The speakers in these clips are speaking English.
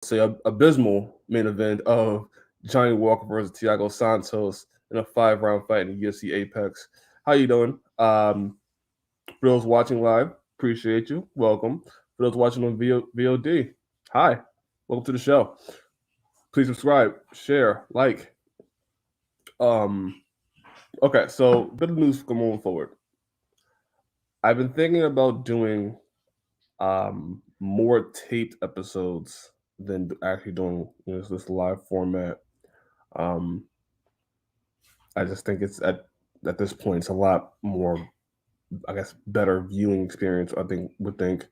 say abysmal main event of Johnny Walker versus Thiago Santos in a 5 round fight in the UFC Apex. How you doing? For those watching live, appreciate you. Welcome. For those watching on VOD, hi. Welcome to the show. Please subscribe, share, like. Um, okay, so bit of news moving forward. I've been thinking about doing more taped episodes than actually doing this live format. Um, I just think it's at this point it's a lot more, I guess, better viewing experience. I think would think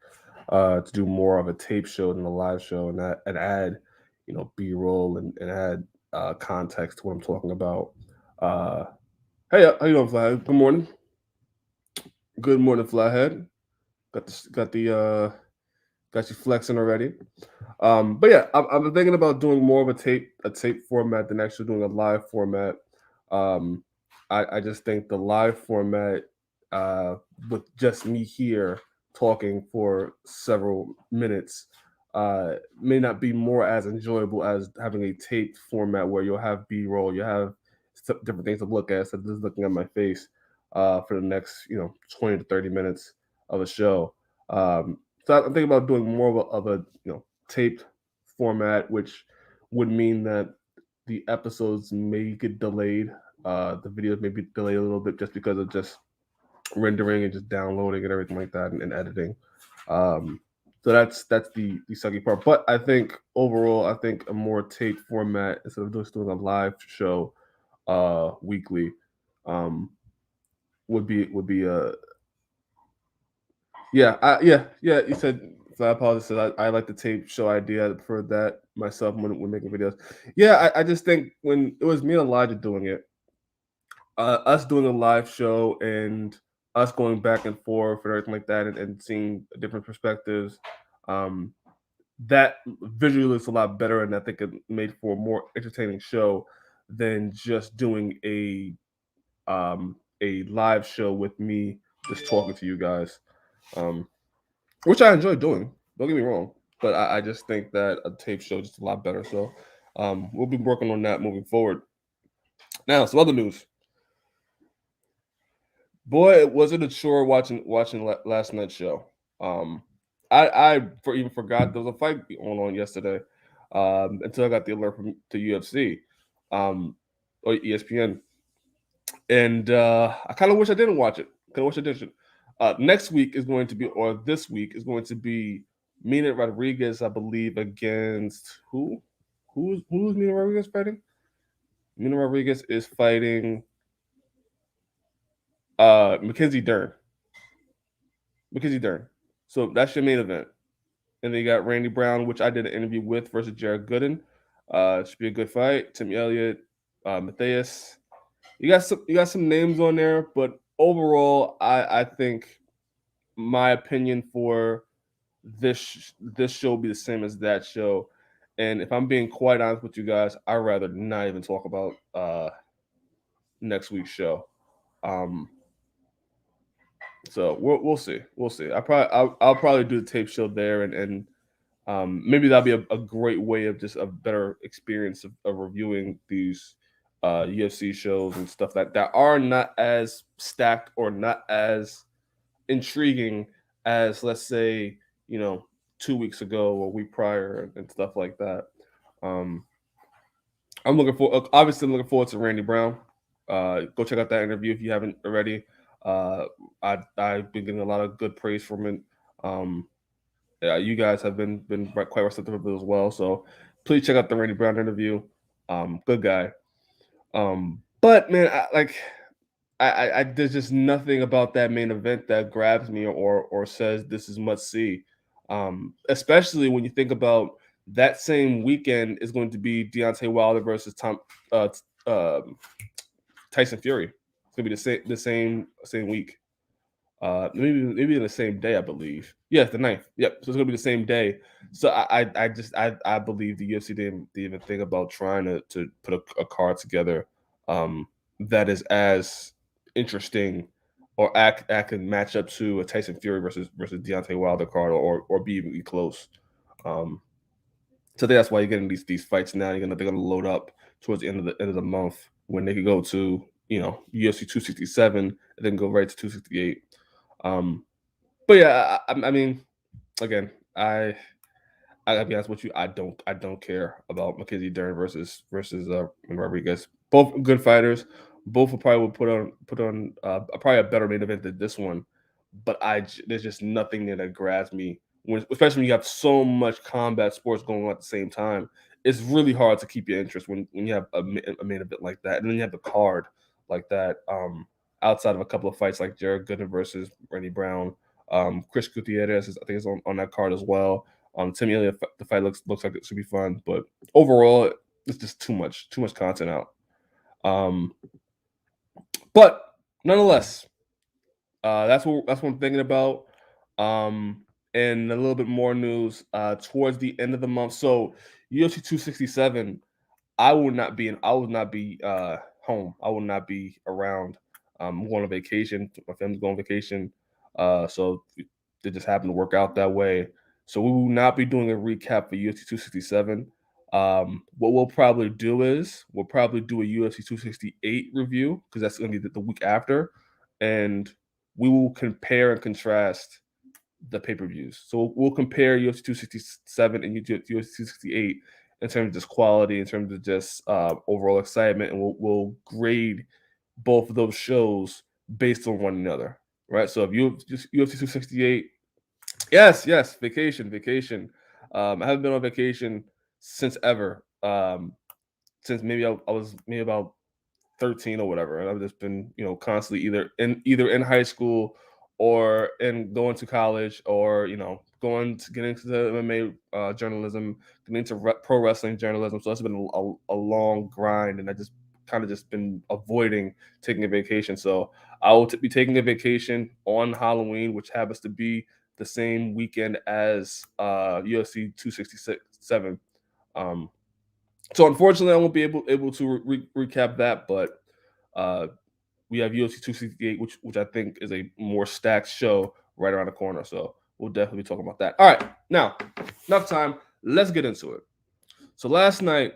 to do more of a tape show than a live show, and add B roll and add context to what I'm talking about. Uh, hey, how you doing, Flathead? Good morning. Good morning, Flathead. Got you flexing already. But yeah, I'm thinking about doing more of a tape format than actually doing a live format. Um, I just think the live format, uh, with just me here talking for several minutes, may not be more as enjoyable as having a taped format where you'll have B-roll, you have different things to look at, so just looking at my face for the next 20 to 30 minutes of a show. So I'm thinking about doing more of a taped format, which would mean that the episodes may get delayed. The videos may be delayed a little bit just because of just rendering and just downloading and everything like that, and editing. Um, so that's the sucky part. But I think overall, I think a more taped format instead of just doing a live show weekly um, would be yeah. You said, so I apologize. I like the tape show idea. I prefer that myself when making videos. Yeah, I just think when it was me and Elijah doing it, us doing a live show and us going back and forth and everything like that, and seeing different perspectives, um, that visually looks a lot better, and I think it made for a more entertaining show than just doing a live show with me just talking to you guys. Um, which I enjoy doing. Don't get me wrong, but I just think that a tape show is just a lot better. So we'll be working on that moving forward. Now, some other news. Boy, was it a chore watching last night's show. Um, even forgot there was a fight going on yesterday until I got the alert from to UFC or ESPN, and I kind of wish I didn't watch it. Kind of wish I didn't. Next week is going to be, or this week is going to be, Mina Rodriguez, I believe, against who? Who's Mina Rodriguez fighting? Mina Rodriguez is fighting Mackenzie Dern. Mackenzie Dern. So that's your main event. And then you got Randy Brown, which I did an interview with, versus Jared Gooden. Should be a good fight. Tim Elliott, Matthias. You got some names on there, but overall, I think my opinion for this show will be the same as that show. And if I'm being quite honest with you guys, I'd rather not even talk about next week's show. Um, so we'll see. We'll see. I'll probably do the tape show there, and maybe that'll be a great way of just a better experience of reviewing these UFC shows and stuff that are not as stacked or not as intriguing as, let's say, 2 weeks ago or a week prior, and stuff like that. Um, I'm looking forward to Randy Brown. Go check out that interview if you haven't already. Uh, I've been getting a lot of good praise from it. Um, yeah, you guys have been quite receptive of it as well. So please check out the Randy Brown interview. Good guy. But man, there's just nothing about that main event that grabs me or says this is must see. Especially when you think about that same weekend is going to be Deontay Wilder versus uh, Tyson Fury. It's gonna be the same week. Maybe in the same day, I believe. Yes, the ninth. Yep. So it's gonna be the same day. So I believe the UFC didn't even think about trying to put a card together that is as interesting or act can match up to a Tyson Fury versus Deontay Wilder card, or be even close. Um, So that's why you're getting these fights now. They're gonna load up towards the end of the month when they could go to UFC 267 and then go right to 268. Um, but yeah, I mean, again, I gotta be honest with you. I don't care about Mackenzie Dern versus Rodriguez. Both good fighters. Both will probably would put on probably a better main event than this one. But there's just nothing there that grabs me. Especially when you have so much combat sports going on at the same time. It's really hard to keep your interest when you have a main event like that, and then you have the card like that. Outside of a couple of fights like Jared Gooden versus Randy Brown, Chris Gutierrez I think is on that card as well. Tim Elliott, the fight looks like it should be fun, but overall, it's just too much content out. Um, but nonetheless, that's what I'm thinking about. And a little bit more news towards the end of the month. So UFC 267, I will not be home. I will not be around. I'm going on vacation. My family's going on vacation. So it just happened to work out that way. So we will not be doing a recap for UFC 267. What we'll probably do is we'll probably do a UFC 268 review because that's going to be the week after, and we will compare and contrast the pay-per-views. So we'll compare UFC 267 and UFC 268 in terms of just quality, in terms of just overall excitement, and we'll grade both of those shows based on one another, right? So if UFC 268, yes, vacation. I haven't been on vacation since ever. Since maybe I was maybe about 13 or whatever. And I've just been, constantly either in high school or in going to college or, going to get into the MMA journalism, getting into pro wrestling journalism. So it's been a long grind, and I just kind of just been avoiding taking a vacation. So I will be taking a vacation on Halloween, which happens to be the same weekend as UFC 267. Um, so unfortunately, I won't be able to recap that, but uh, we have UFC 268, which I think is a more stacked show right around the corner. So we'll definitely be talking about that. All right, now enough time. Let's get into it. So last night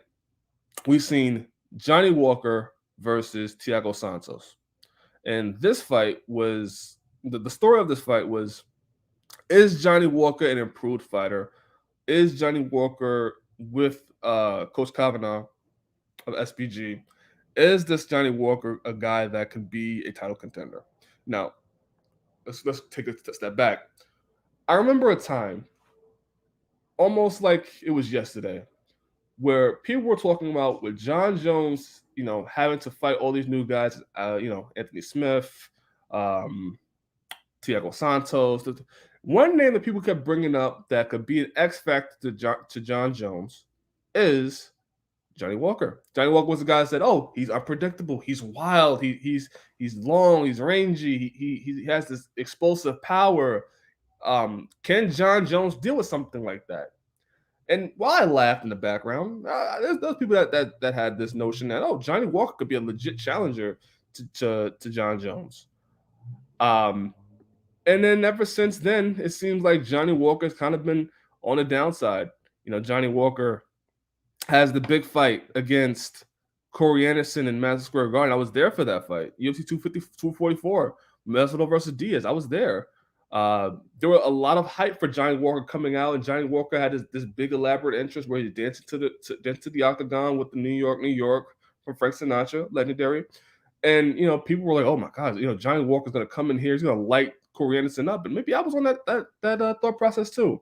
we seen Johnny Walker versus Thiago Santos, and this fight was the story of this fight was: is Johnny Walker an improved fighter? Is Johnny Walker with Coach Kavanaugh of SPG? Is this Johnny Walker a guy that can be a title contender? Now, let's take a step back. I remember a time, almost like it was yesterday, where people were talking about with John Jones, having to fight all these new guys, Anthony Smith, um, Thiago Santos. One name that people kept bringing up that could be an X factor to John Jones is Johnny Walker. Johnny Walker was the guy that said, "Oh, he's unpredictable. He's wild. He's long. He's rangy. He has this explosive power. Can John Jones deal with something like that?" And while I laughed in the background, there's people that had this notion that Johnny Walker could be a legit challenger to John Jones. And then ever since then, it seems like Johnny Walker's kind of been on the downside. Johnny Walker has the big fight against Corey Anderson in Madison Square Garden. I was there for that fight. UFC 250, 244, Masvidal versus Diaz. I was there. There were a lot of hype for Johnny Walker coming out, and Johnny Walker had this big elaborate entrance where he danced to the octagon with the New York from Frank Sinatra, legendary. And people were like, "Oh my God, Johnny Walker's gonna come in here. He's gonna light Corey Anderson up." And maybe I was on that thought process too.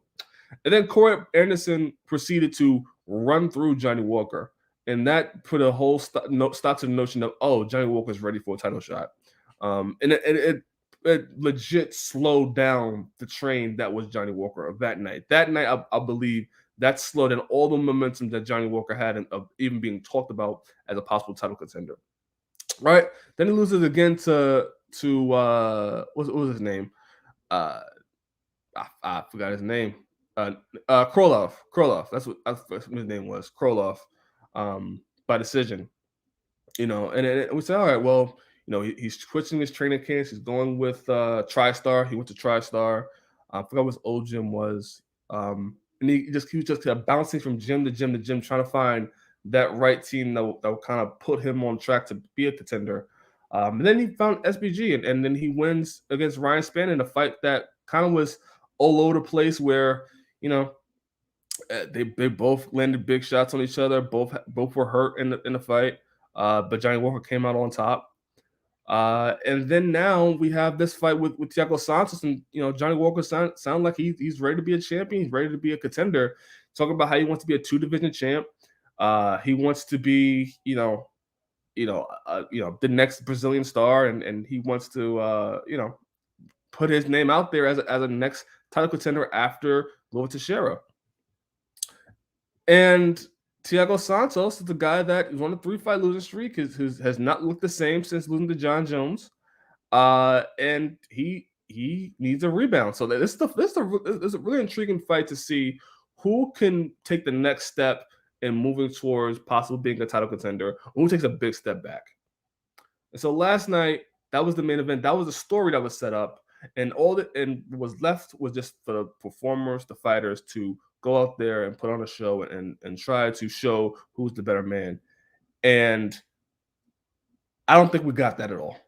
And then Corey Anderson proceeded to run through Johnny Walker, and that put a whole stop to the notion of Johnny Walker's ready for a title shot. And it legit slowed down the train that was Johnny Walker of that night. That night, I believe that slowed down all the momentum that Johnny Walker had of even being talked about as a possible title contender. Right? Then he loses again to what was his name? I forgot his name. Krolov. That's what his name was. Krolov. By decision. And we said, all right, well, he's switching his training camps. He's going with TriStar. He went to TriStar. I forgot what his old gym was. and he was just kept bouncing from gym to gym to gym, trying to find that right team that will kind of put him on track to be a contender. And then he found SBG, and then he wins against Ryan Spann in a fight that kind of was all over the place, where you know they both landed big shots on each other. Both were hurt in the fight, but Johnny Walker came out on top. And then now we have this fight with Thiago Santos, and Johnny Walker sound like he's ready to be a champion. He's ready to be a contender. Talking about how he wants to be a 2 division champ. He wants to be the next Brazilian star, and he wants to put his name out there as a next title contender after Glover Teixeira. And Thiago Santos is the guy that is on a 3-fight losing streak, has not looked the same since losing to John Jones. And he needs a rebound. So this is a really intriguing fight to see who can take the next step in moving towards possibly being a title contender, or who takes a big step back. And so last night, that was the main event. That was the story that was set up, and what was left was just for the performers, the fighters, to go out there and put on a show and try to show who's the better man. And I don't think we got that at all.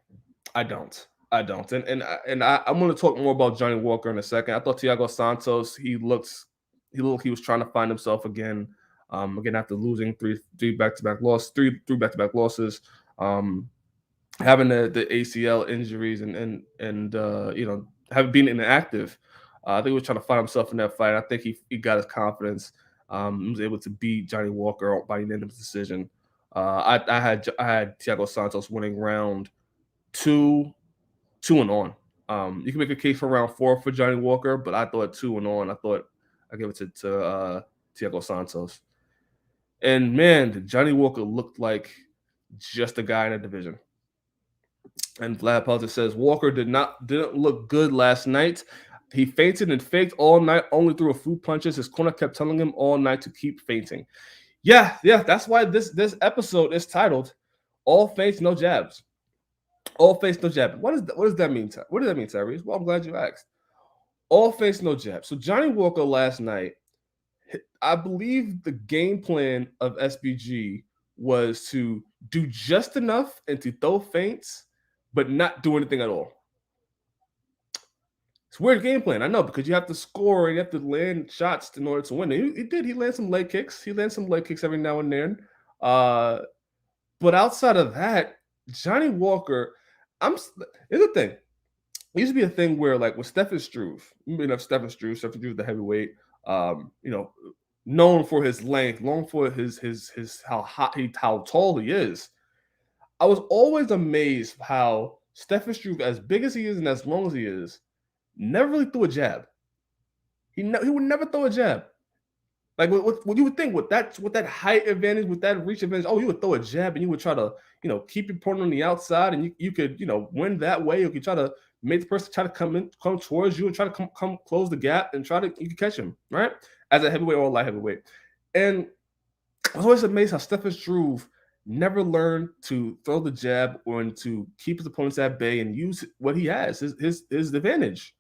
I don't. And I'm going to talk more about Johnny Walker in a second. I thought Thiago Santos, he looked he was trying to find himself again. Again, after losing three back-to-back losses, having the ACL injuries and having been inactive. I think he was trying to find himself in that fight. I think he got his confidence. He was able to beat Johnny Walker by unanimous decision. I had Thiago Santos winning round 2 and on. You can make a case for round 4 for Johnny Walker, but I thought 2 and on. I give it to Thiago Santos. And man, Johnny Walker looked like just a guy in a division. And Vlad Politics says Walker didn't look good last night. He feinted and faked all night, only threw a few punches. His corner kept telling him all night to keep feinting. Yeah, that's why this episode is titled "All Feints, No Jabs." All feints, no jab. What does that mean? What does that mean, Tyriece? Well, I'm glad you asked. All feints, no jab. So Johnny Walker last night, I believe the game plan of SBG was to do just enough and to throw feints, but not do anything at all. It's a weird game plan, I know, because you have to score and you have to land shots in order to win. He did. He landed some leg kicks. He landed some leg kicks every now and then. But outside of that, Johnny Walker, here's the thing. It used to be a thing where, like, with Stefan Struve, Stefan Struve, the heavyweight, known for his length, known for his how tall he is. I was always amazed how Stefan Struve, as big as he is and as long as he is, never really threw a jab. He would never throw a jab. Like what you would think with that height advantage, with that reach advantage, you would throw a jab and you would try to keep your opponent on the outside, and you could win that way. You could try to make the person try to come towards you and try to come close the gap and you can catch him, right, as a heavyweight or a light heavyweight. And I was always amazed how Stefan Struve never learned to throw the jab or to keep his opponents at bay and use what he has, his advantage.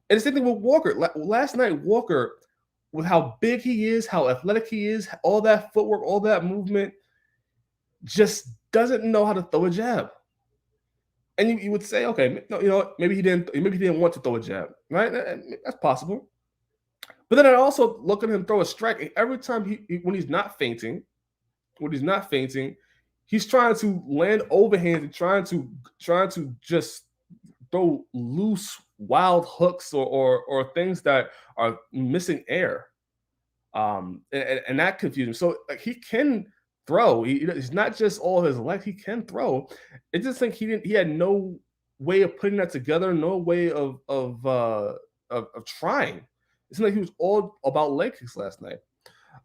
And the same thing with Walker. Last night, Walker, with how big he is, how athletic he is, all that footwork, all that movement, just doesn't know how to throw a jab. And you would say, okay, no, maybe he didn't want to throw a jab, right? That's possible. But then I also look at him throw a strike, and every time when he's not feinting, he's trying to land overhands and trying to just throw loose, wild hooks or things that are missing air. And that confuses him. So, like, he can throw. He's not just all his legs. He can throw. I just think he had no way of putting that together. No way of trying. It's like he was all about leg kicks last night.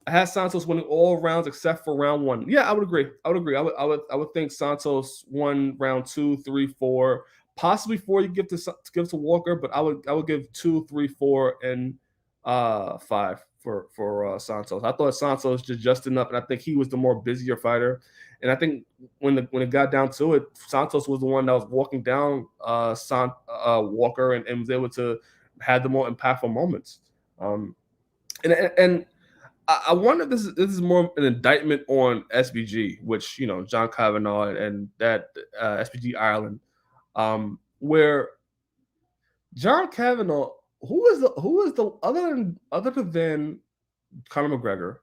I had Santos winning all rounds except for round 1. Yeah, I would agree. I would think Santos won round 2, 3, 4, possibly 4. You give to Walker, but I would give 2, 3, 4, and 5 for Santos. I thought Santos did just enough, and I think he was the more busier fighter. And I think when it got down to it, Santos was the one that was walking down Walker and was able to have the more impactful moments. And I wonder if this is more of an indictment on SBG, which John Kavanaugh and that SBG Ireland, where John Kavanaugh, who is the other than Conor McGregor,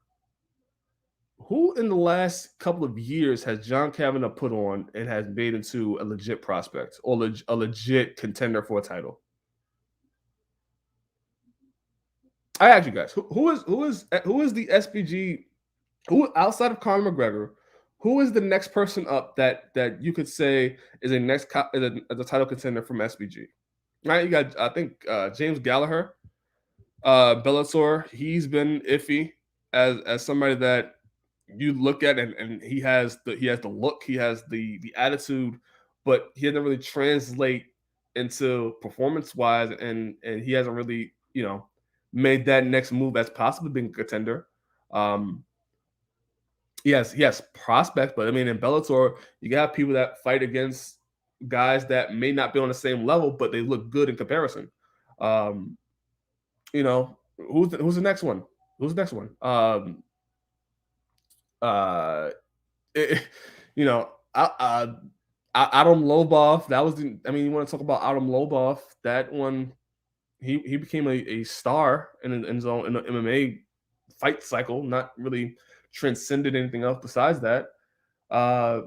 who in the last couple of years has John Kavanaugh put on and has made into a legit prospect or a legit contender for a title? I ask you guys, who is the SPG, who outside of Conor McGregor, who is the next person up that you could say is a title contender from SPG? Right, you got I think James Gallagher, Bellator. He's been iffy as somebody that you look at, and he has the look, he has the attitude, but he doesn't really translate into performance wise, and he hasn't really made that next move as possibly being a contender. Um, he has prospects, but I mean in Bellator, you got people that fight against guys that may not be on the same level, but they look good in comparison. Um, who's the next one? Who's the next one? Uh, it, you know, Adam Lobov. That was I mean, you want to talk about Adam Lobov? That one, he became a star in his own in the MMA fight cycle. Not really transcended anything else besides that. Uh,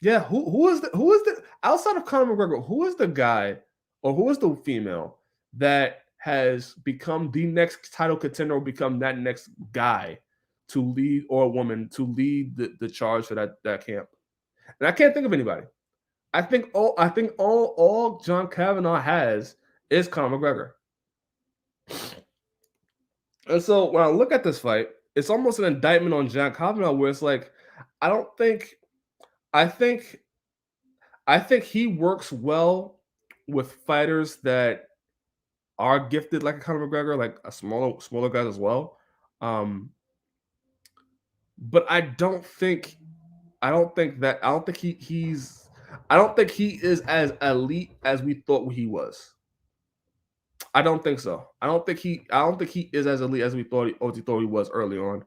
yeah. Who is the outside of Conor McGregor? Who is the guy or who is the female that has become the next title contender or become that next guy to lead, or a woman to lead the charge for that camp? And I can't think of anybody. I think all John Kavanaugh has is Conor McGregor. And so when I look at this fight, it's almost an indictment on John Kavanaugh, where it's like, I don't think I think I think he works well with fighters that are gifted like a Conor McGregor, like a smaller guys as well. Um, but I don't think he is as elite as we thought he was. I don't think so. I don't think he is as elite as we thought he was early on.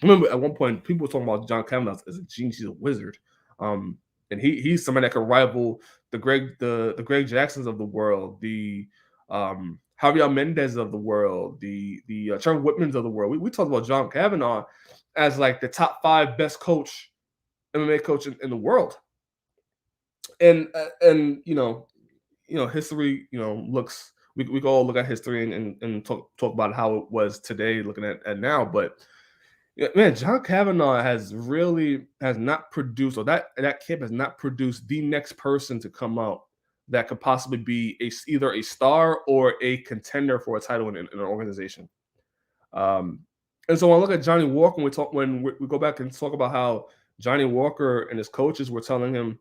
Remember at one point people were talking about John Kavanaugh as a genius, he's a wizard. Um, and he's somebody that could rival the Greg Jacksons of the world, the Javier Mendez of the world, the Trevor Whitmans of the world. We talked about John Kavanaugh as like the top five best MMA coach in the world. And history, looks we can all look at history and talk about how it was today, looking at now. But yeah, man, John Kavanaugh has not produced, or that camp has not produced the next person to come out that could possibly be either a star or a contender for a title in an organization. Um, and so when I look at Johnny Walker, when we go back and talk about how Johnny Walker and his coaches were telling him,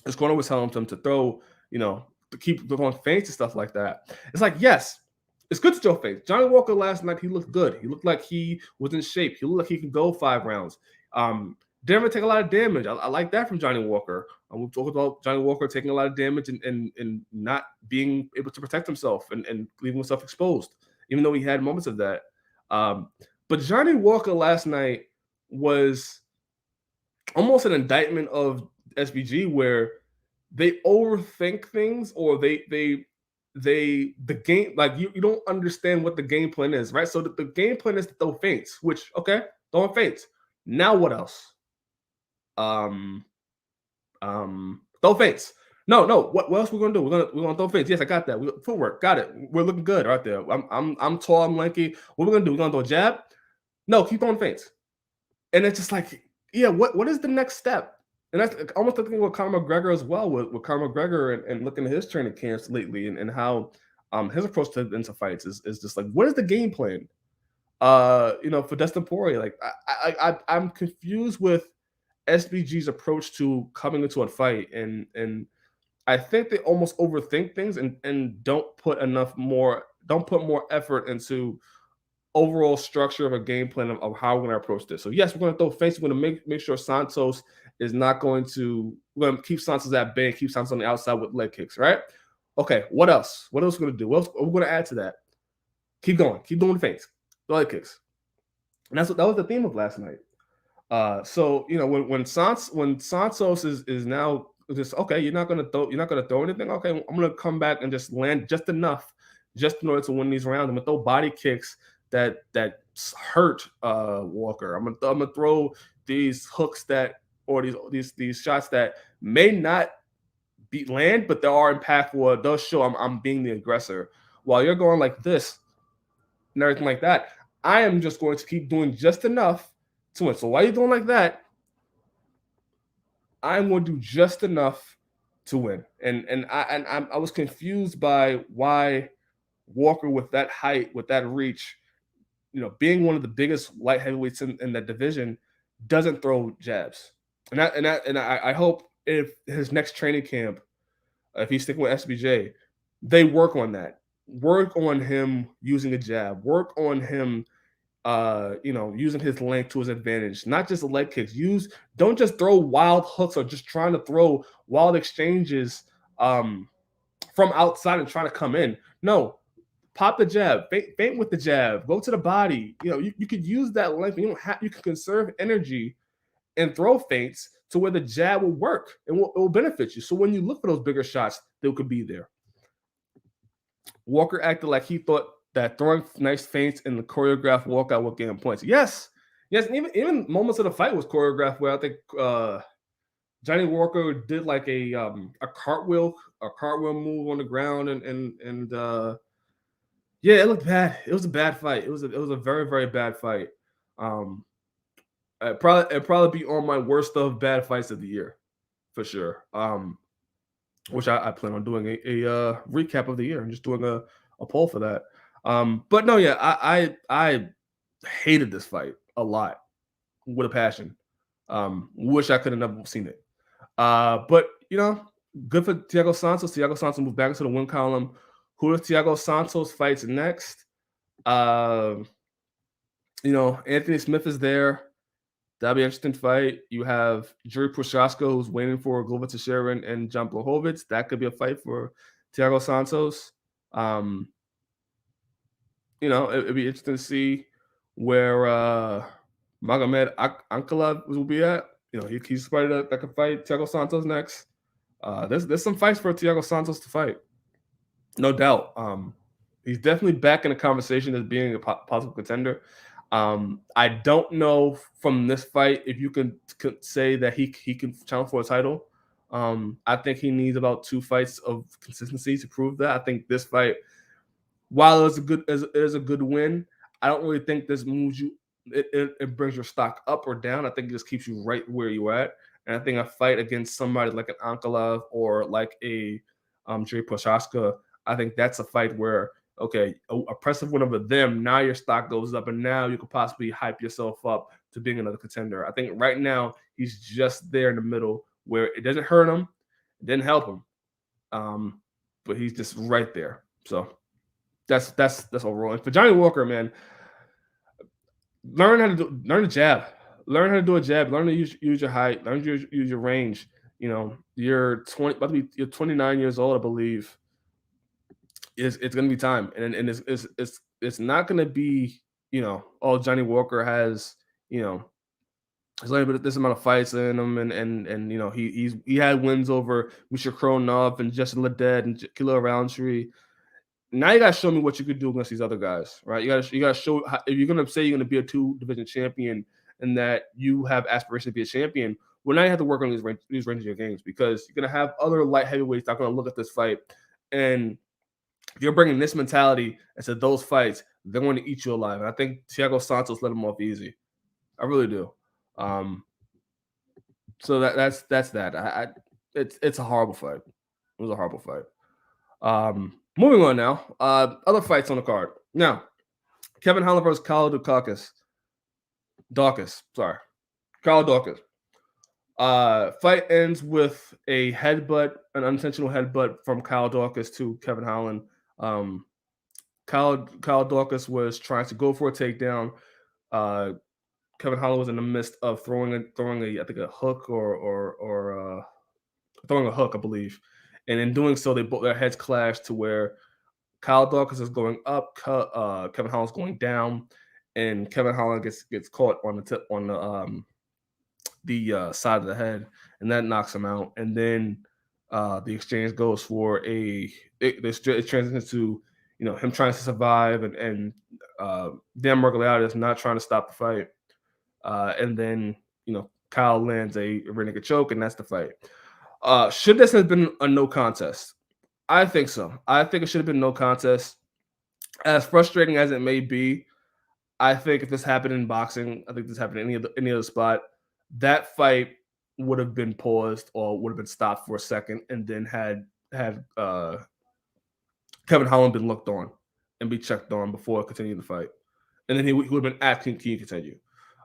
his corner was telling him to throw, to keep throwing feints and stuff like that. It's like, yes, it's good to throw feints. Johnny Walker last night, he looked good. He looked like he was in shape. He looked like he could go 5 rounds. Didn't really take a lot of damage. I like that from Johnny Walker. We talked about Johnny Walker taking a lot of damage and not being able to protect himself and leaving himself exposed, even though he had moments of that. Um, but Johnny Walker last night was almost an indictment of SBG, where they overthink things, or the game, like you don't understand what the game plan is, right? So the game plan is to throw feints, which okay, throwing feints. Now what else? Um, throw feints. No. What else we're gonna do? We're gonna throw feints. Yes, I got that. Footwork, got it. We're looking good right there. I'm tall. I'm lanky. What we're gonna do? We're gonna throw a jab. No, keep throwing feints. And it's just like, yeah, what is the next step? And that's almost the thing with Conor McGregor as well, with Conor McGregor and looking at his training camps lately, and how his approach into fights is just like, what is the game plan? For Dustin Poirier, like I'm confused with SBG's approach to coming into a fight, and I think they almost overthink things and don't put more effort into overall structure of a game plan of how we're going to approach this. So yes, we're going to throw feints. We're going to make sure Santos is not going to. We're going to keep Santos at bay, keep Santos on the outside with leg kicks, right? Okay, what else? What else are we going to do? What else are we going to add to that? Keep going. Keep doing the feints. The leg kicks. And that was the theme of last night. So when Santos is now just okay, you're not gonna throw anything. Okay, I'm gonna come back and just land just enough, just in order to win these rounds. I'm gonna throw body kicks that hurt Walker. I'm gonna throw these hooks that or these shots that may not beat land, but they are impactful. They'll show I'm being the aggressor. While you're going like this and everything like that, I am just going to keep doing just enough to win. So while you're doing like that, I'm going to do just enough to win. I was confused by why Walker with that height, with that reach, being one of the biggest light heavyweights in that division, doesn't throw jabs. I hope if his next training camp, if he's sticking with SBJ, they work on that. Work on him using a jab. Work on him using his length to his advantage, not just leg kicks. Don't just throw wild hooks or just trying to throw wild exchanges from outside and trying to come in. No, pop the jab, feint with the jab, go to the body. You could use that length. You can conserve energy and throw feints to where the jab will work and it will benefit you. So when you look for those bigger shots, they could be there. Walker acted like he thought that throwing nice feints in the choreographed walkout would get him points. Yes. Even moments of the fight was choreographed where I think Johnny Walker did like a cartwheel move on the ground, and yeah, it looked bad. It was a bad fight. It was a very, very bad fight. It'd probably be on my worst of bad fights of the year for sure. Which I plan on doing a recap of the year and just doing a poll for that. But no, yeah, I hated this fight a lot with a passion. Wish I could have never seen it. But good for Thiago Santos. Thiago Santos moved back into the win column. Who does Thiago Santos fights next? Anthony Smith is there. That'll be an interesting fight. You have Jiri Prochazka, who's waiting for Glover Teixeira and Jan Blachowicz. That could be a fight for Thiago Santos. It'd be interesting to see where Magomed Ankalaev will be at. He's somebody that could fight Thiago Santos next. There's some fights for Thiago Santos to fight, no doubt. He's definitely back in the conversation as being a possible contender. I don't know from this fight if you can say that he can challenge for a title. I think he needs about 2 fights of consistency to prove that. I think this fight, while it's a good win, I don't really think this moves you. It brings your stock up or down. I think it just keeps you right where you're at. And I think a fight against somebody like an Ankalaev or like a Jiri Prochazka, I think that's a fight where, okay, a impressive win over them, now your stock goes up, and now you could possibly hype yourself up to being another contender. I think right now he's just there in the middle where it doesn't hurt him, it didn't help him, but he's just right there. So that's overall. And for Johnny Walker, man, learn the jab. Learn how to do a jab. Learn to use your height. Learn to use your range. You're 29 years old, I believe. It's going to be time, and it's not going to be Johnny Walker has he's only this amount of fights in him, and he had wins over Misha Kronov and Justin Ledet and Kilo Roundtree. Now you gotta show me what you could do against these other guys, right? You gotta show if you're gonna say you're gonna be a 2 division champion and that you have aspirations to be a champion. Well, now you have to work on these ranges of your games because you're gonna have other light heavyweights that are gonna look at this fight, and if you're bringing this mentality into those fights, they're going to eat you alive. And I think Thiago Santos let him off easy. I really do. So that's that. It's a horrible fight. It was a horrible fight. Moving on now. Other fights on the card. Now, Kevin Holland versus Kyle Daukaus. Sorry. Kyle Daukaus. Fight ends with a headbutt, an unintentional headbutt from Kyle Daukaus to Kevin Holland. Kyle Daukaus was trying to go for a takedown. Kevin Holland was in the midst of throwing a I think a hook or throwing a hook, I believe. And in doing so, their heads clashed to where Kyle Daukaus is going up, Kevin Holland's going down, and Kevin Holland gets caught on the tip on the side of the head, and that knocks him out. And then the exchange goes for it transitions to him trying to survive, and Dan Mergoliata is not trying to stop the fight, and then Kyle lands a Renegade choke, and that's the fight. Should this have been a no contest? I think so. I think it should have been no contest. As frustrating as it may be, I think if this happened in boxing, I think this happened in any other spot, that fight would have been paused or would have been stopped for a second, and then had Kevin Holland been looked on and be checked on before continuing the fight, and then he would have been asking, "Can you continue?"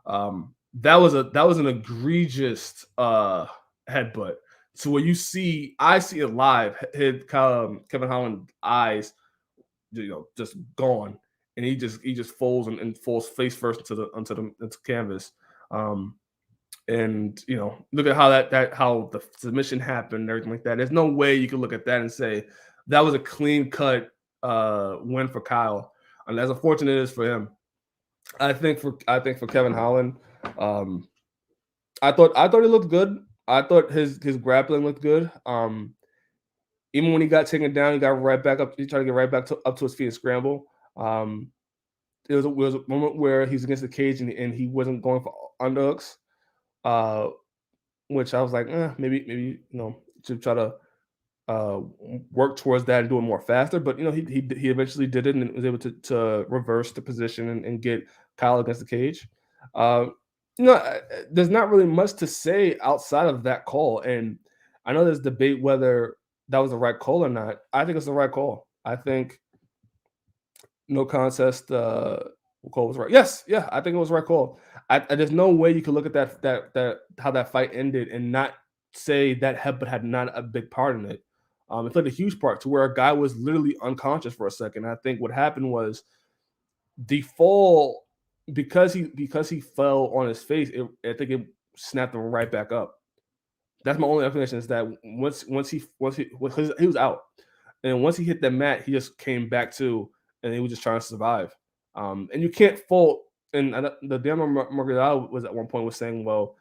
That was an egregious headbutt. So where I see it live, hit Kevin Holland's eyes, just gone, and he just falls and falls face first into canvas. Um, and look at how the submission happened and everything like that. There's no way you can look at that and say that was a clean cut win for Kyle, and as unfortunate it is for him. I think for Kevin Holland, um, I thought he looked good. I thought his grappling looked good. Even when he got taken down, he got right back up. He tried to get right back up to his feet and scramble. Um, it was a moment where he's against the cage and he wasn't going for underhooks, uh, which I was like, maybe to try to uh, work towards that and do it more faster. But he eventually did it and was able to reverse the position and get Kyle against the cage. Uh, there's not really much to say outside of that call, and I know there's debate whether that was the right call or not. I think it's the right call. I think no contest. Call was right. Yes, yeah, I think it was the right call. There's no way you could look at that how that fight ended and not say that headbutt had not a big part in it. It played a huge part to where a guy was literally unconscious for a second. I think what happened was the fall because he fell on his face. I think it snapped him right back up. That's my only explanation is that he was out, and once he hit the mat, he just came back to, and he was just trying to survive. And you can't fault. And the Daniel Margarital was at one point was saying, well,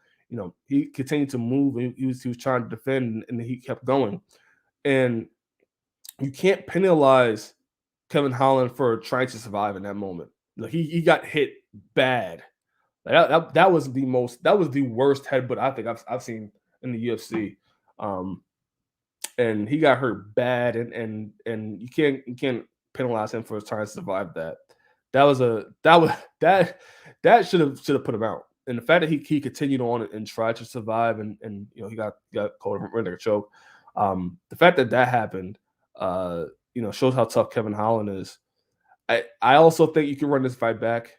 he continued to move, and he was trying to defend, and he kept going. And you can't penalize Kevin Holland for trying to survive in that moment. Like he got hit bad. Like that was the worst headbutt I think I've seen in the UFC. Um, and he got hurt bad, and you can't penalize him for trying to survive that. That was a that should have put him out. And the fact that he continued on and tried to survive, and he got caught in a choke. The fact that happened, shows how tough Kevin Holland is. I also think you can run this fight back.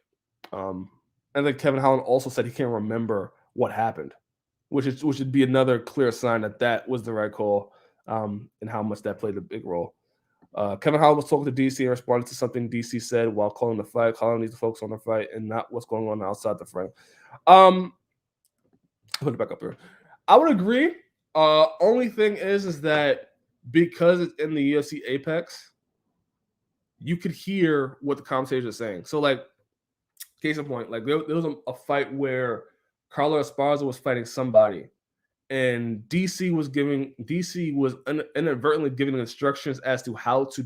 And then Kevin Holland also said he can't remember what happened, which would be another clear sign that was the right call, and how much that played a big role. Kevin Holland was talking to DC and responded to something DC said while calling the fight. Holland needs to focus on the fight and not what's going on outside the frame. Put it back up here. I would agree. Only thing is that because it's in the UFC Apex, you could hear what the commentators are saying. So, like, case in point, like there was a fight where Carlo Esparza was fighting somebody, and DC was inadvertently giving instructions as to how to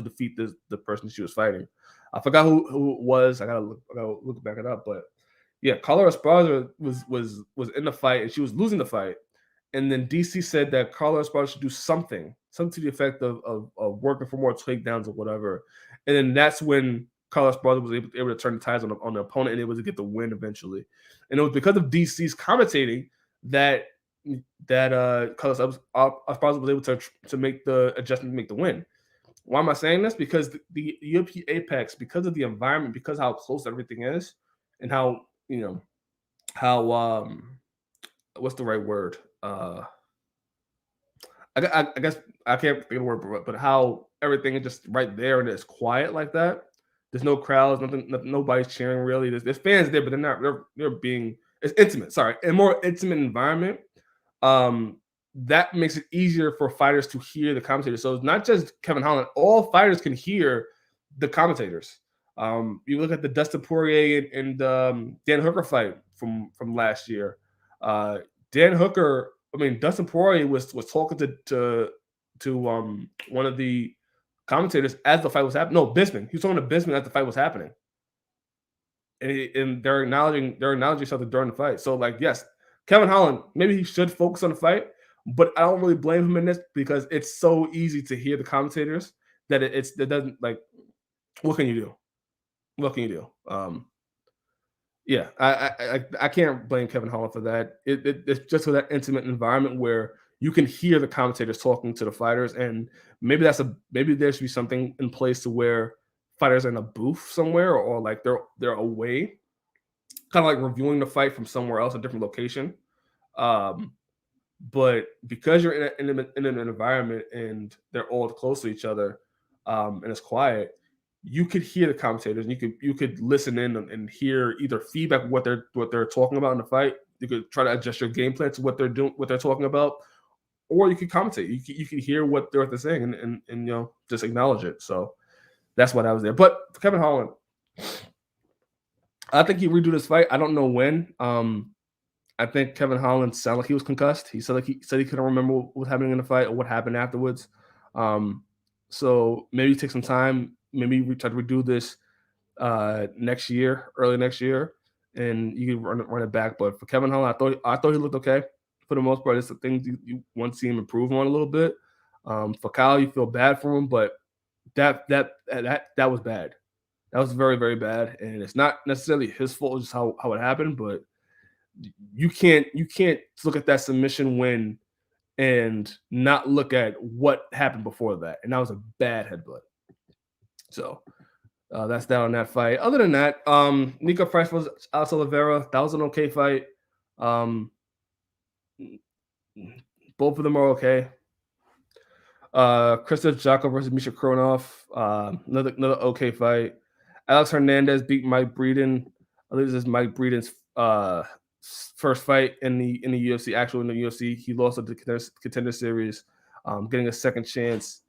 defeat the person she was fighting. I forgot who it was. I gotta look back it up, but yeah, Carla Esparza was in the fight and she was losing the fight, and then DC said that Carla Esparza should do something to the effect of working for more takedowns or whatever, and then that's when Carlos Esparza was able to turn the tides on the opponent and able to get the win eventually, and it was because of DC's commentating that Carlos Esparza was able to make the adjustment to make the win. Why am I saying this? Because the UFC Apex, because of the environment, because how close everything is, and how how what's the right word? I guess I can't think of the word, but how everything is just right there and it's quiet like that. There's no crowds, nothing, nobody's cheering really. There's fans there, but they're not. They're being it's intimate. Sorry, a more intimate environment. That makes it easier for fighters to hear the commentators. So it's not just Kevin Holland. All fighters can hear the commentators. You look at the Dustin Poirier and Dan Hooker fight from last year. Dan Hooker, I mean Dustin Poirier was talking to one of the commentators as the fight was happening. No, Bisping. He was talking to Bisping as the fight was happening, and they're acknowledging each other during the fight. So like, yes, Kevin Holland, maybe he should focus on the fight, but I don't really blame him in this because it's so easy to hear the commentators that it doesn't like. What can you do? What can you do? Yeah, I can't blame Kevin Holland for that. It's just for that intimate environment where you can hear the commentators talking to the fighters, and maybe there should be something in place to where fighters are in a booth somewhere, or like they're away, kind of like reviewing the fight from somewhere else, a different location. Um, but because you're in an environment and they're all close to each other, and it's quiet, you could hear the commentators and you could listen in and hear either feedback what they're talking about in the fight. You could try to adjust your game plan to what they're doing, what they're talking about, or you could commentate. You could hear what they're saying and just acknowledge it. So that's what I was there. But for Kevin Holland, I think he redo this fight. I don't know when. I think Kevin Holland sounded like he was concussed. He said he couldn't remember what was happening in the fight or what happened afterwards. Um, so maybe take some time. Maybe we try to redo this next year, early next year, and you can run it back. But for Kevin Holland, I thought he looked okay for the most part. It's the things you want to see him improve on a little bit. For Kyle, you feel bad for him, but that was bad. That was very very bad, and it's not necessarily his fault. Just how it happened, but you can't look at that submission win and not look at what happened before that, and that was a bad headbutt. So that's that on that fight. Other than that, Nico Price was Alex Oliveira. That was an okay fight. Um, both of them are okay. Krista Jocko versus Misha Kronov. Another okay fight. Alex Hernandez beat Mike Breeden. I believe this is Mike Breeden's first fight in the UFC. Actually, in the UFC, he lost at the Contender Series, getting a second chance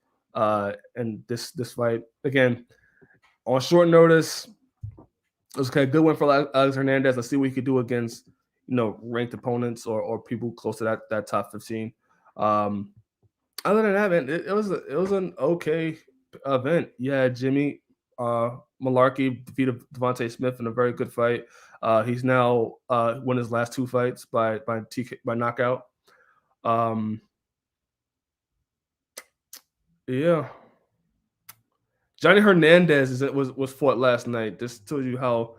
in this fight again on short notice. It was okay, good win for Alex Hernandez. Let's see what he could do against ranked opponents or people close to that top 15. Other than that, man, it was an okay event. Yeah, Jimmy Malarkey defeated Devontae Smith in a very good fight. He's now won his last two fights by knockout. Yeah, Johnny Hernandez was fought last night. This tells you how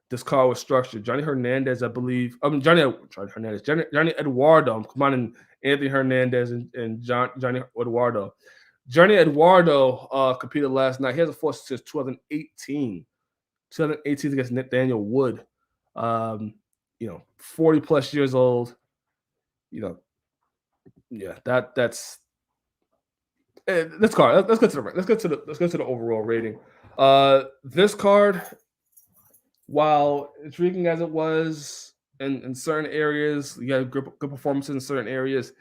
this card was structured. Johnny Hernandez, I believe. Johnny Hernandez. Johnny Eduardo. I'm combining Anthony Hernandez and Johnny Eduardo. Johnny Eduardo competed last night. He hasn't fought since 2018. 2018 against Nathaniel Wood. 40 plus years old. Yeah, that's this card. Let's go to the overall rating. This card, while intriguing as it was in certain areas, you had good performances in certain areas.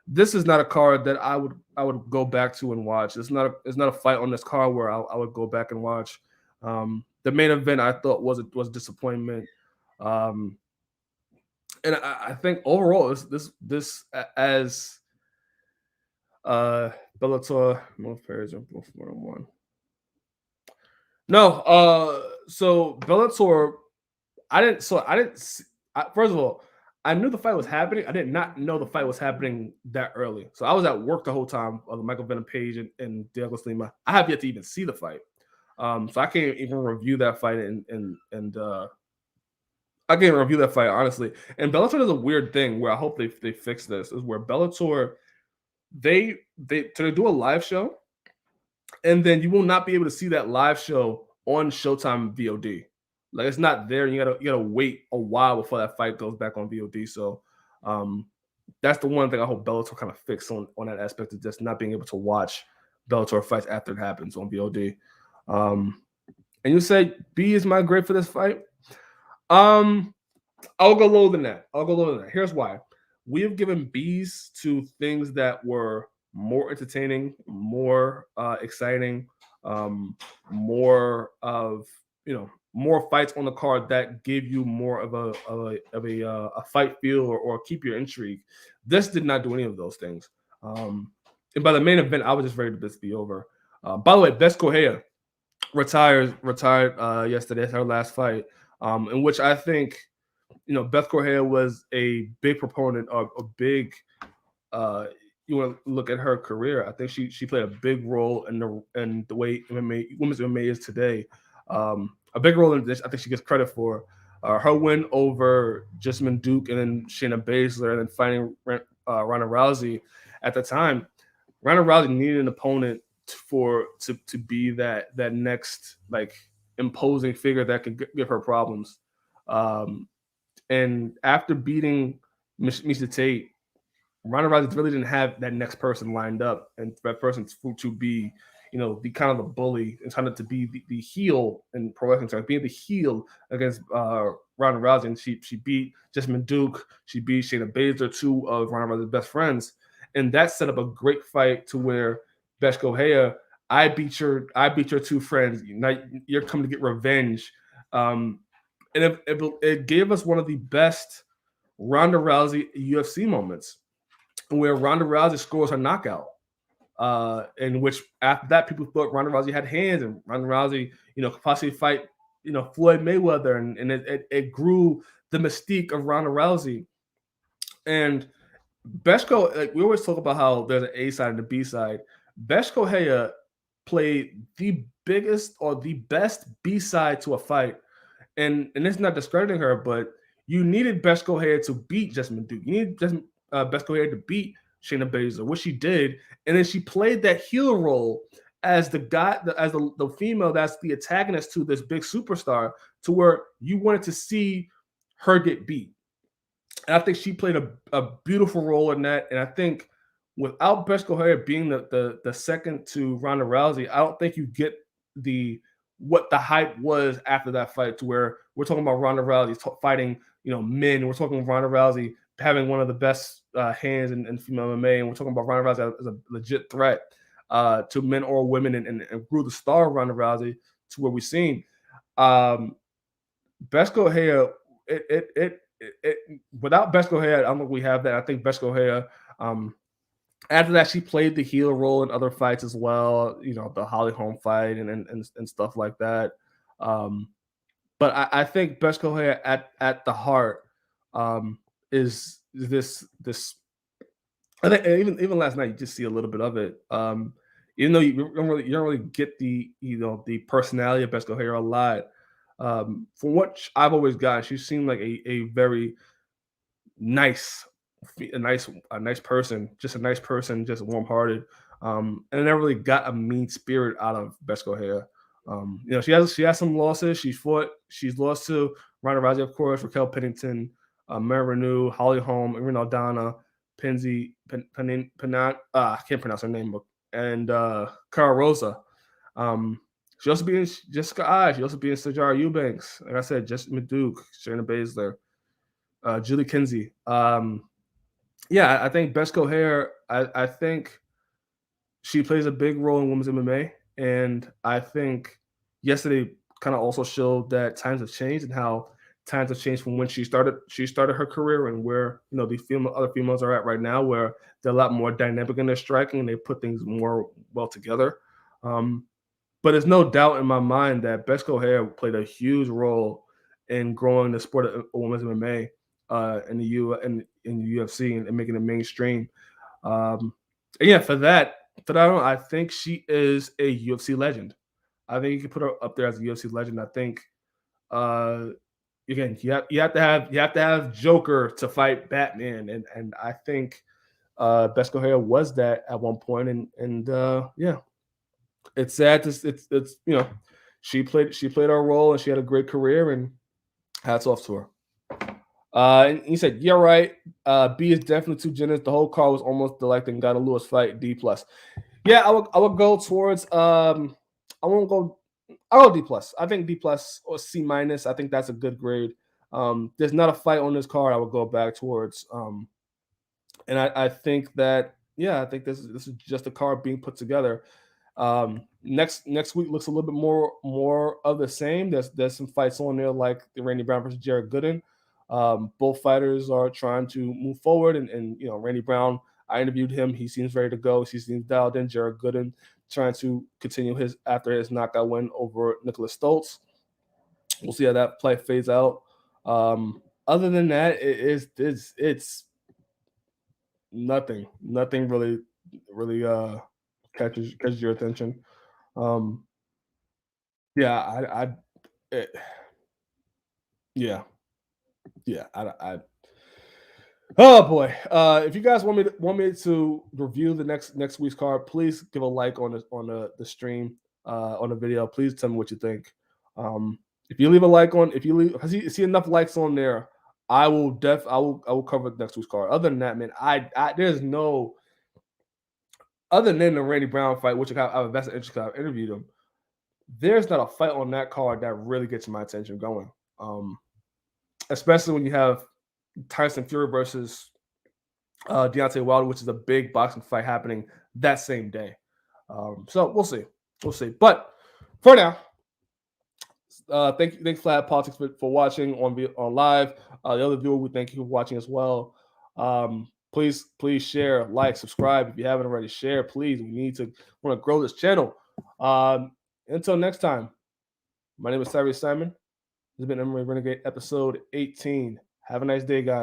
This is not a card that I would go back to and watch. It's not a fight on this card where I would go back and watch. The main event I thought was a disappointment, and I think overall this as Bellator most pairs are both 1-1. No, so Bellator, first of all, I knew the fight was happening. I did not know the fight was happening that early. So I was at work the whole time of Michael Venom Page and Douglas Lima. I have yet to even see the fight. So I can't even review that fight and I can't review that fight honestly. And Bellator does a weird thing where I hope they fix this, is where Bellator they do a live show, and then you will not be able to see that live show on Showtime VOD. Like it's not there. You gotta wait a while before that fight goes back on VOD. So that's the one thing I hope Bellator kind of fix on that aspect of just not being able to watch Bellator fights after it happens on VOD. And you say B is my grade for this fight. I'll go lower than that. Here's why. We have given B's to things that were more entertaining, more exciting, more of more fights on the card that give you more of a fight feel or keep your intrigue. This did not do any of those things. And by the main event, I was just ready to this be over. By the way, Beth Correia retired yesterday. That's her last fight, in which I think Beth Correia was a big proponent of a big. Uh, you want to look at her career. I think she played a big role in the way MMA, women's MMA is today. A big role in this. I think she gets credit for her win over Jessamine Duke and then Shayna Baszler and then fighting Ronda Rousey. At the time, Ronda Rousey needed an opponent to be that next like imposing figure that could give her problems. Um, and after beating Misha Tate, Ronda Rousey really didn't have that next person lined up, and that person to be, the kind of the bully and trying to be the heel in pro wrestling terms, being the heel against Ronda Rousey. And she beat Jessamine Duke, she beat Shayna Baszler, two of Ronda Rousey's best friends, and that set up a great fight to where Beth Correia, I beat your two friends. Now you're coming to get revenge, and it gave us one of the best Ronda Rousey UFC moments where Ronda Rousey scores her knockout. In which after that, people thought Ronda Rousey had hands, and Ronda Rousey, could possibly fight, Floyd Mayweather, and it grew the mystique of Ronda Rousey. And Beshko, like we always talk about how there's an A side and a B side. Beshko Heya played the biggest or the best B side to a fight, and it's not discrediting her, but you needed Beshko Heya to beat Jessamine Duke. You needed Beshko Heya to beat Shayna Baszler, which she did, and then she played that heel role as the guy, as the female that's the antagonist to this big superstar, to where you wanted to see her get beat. And I think she played a beautiful role in that. And I think without Beth Correia being the second to Ronda Rousey, I don't think you get what the hype was after that fight, to where we're talking about Ronda Rousey fighting, men. We're talking Ronda Rousey having one of the best hands in female MMA, and we're talking about Ronda Rousey as a legit threat to men or women, and grew the star of Ronda Rousey to where we've seen. Beth Correia, without Beth Correia, I don't think we have that. I think Beth Correia, after that, she played the heel role in other fights as well. The Holly Holm fight and stuff like that. But I think Beth Correia at the heart is this. I think even last night you just see a little bit of it. Even though you don't really get the personality of Beth Correia a lot. From what I've always gotten, she seemed like a very nice, a nice person, just warm-hearted. And I never really got a mean spirit out of Beth Correia. She has some losses. She's lost to Ronda Rousey, of course, Raquel Pennington, Mary Reneau, Holly Holm, Irene Aldana, Penzi, I can't pronounce her name, and Cara Rosa. She also beat Jessica Eye. She also beat Sajara Eubanks. Like I said, Jessamine Duke, Shayna Baszler, Julie Kinsey. I think Beth Correia, I think she plays a big role in women's MMA. And I think yesterday kind of also showed that times have changed, and how times have changed from when she started her career, and where the other females are at right now, where they're a lot more dynamic in their striking and they put things more well together. But there's no doubt in my mind that Beth Correia played a huge role in growing the sport of women's MMA in the UFC, and making it mainstream. For that, I think she is a UFC legend. I think you can put her up there as a UFC legend. I think again, you have to have Joker to fight Batman, and I think Beth Correia was that at one point, and it's sad. It's she played her role, and she had a great career, and hats off to her. And he said, "You're right. B is definitely too generous. The whole car was almost like the Ngannou Lewis fight. D plus. Yeah, I would go towards. I won't go. I'll go D plus. I think D plus or C minus. I think that's a good grade. There's not a fight on this card I would go back towards. And I think that I think this is just a card being put together. Next week looks a little bit more of the same. There's some fights on there like the Randy Brown versus Jared Gooden. Both fighters are trying to move forward, and Randy Brown. I interviewed him. He seems ready to go. He seems dialed in. Jared Gooden trying to continue after his knockout win over Nicholas Stoltz. We'll see how that play fades out. Other than that, it's nothing. Nothing really catches your attention. Um, yeah, it, yeah, yeah. Oh boy. If you guys want me to review the next week's card, please give a like on the stream, on the video. Please tell me what you think. If you leave a like on, if you see enough likes on there, I will cover the next week's card. Other than that, man, I there's no other than the Randy Brown fight, which I have a vested interest because I've interviewed him. There's not a fight on that card that really gets my attention going. Especially when you have Tyson Fury versus Deontay Wilder, which is a big boxing fight happening that same day. So we'll see. We'll see. But for now, thanks Flat Politics for watching on live. The other viewer, we thank you for watching as well. Please share, like, subscribe if you haven't already. Share, please. We want to grow this channel. Until next time, my name is Tyriece Simon. This has been MMA Renegade episode 18. Have a nice day, guys.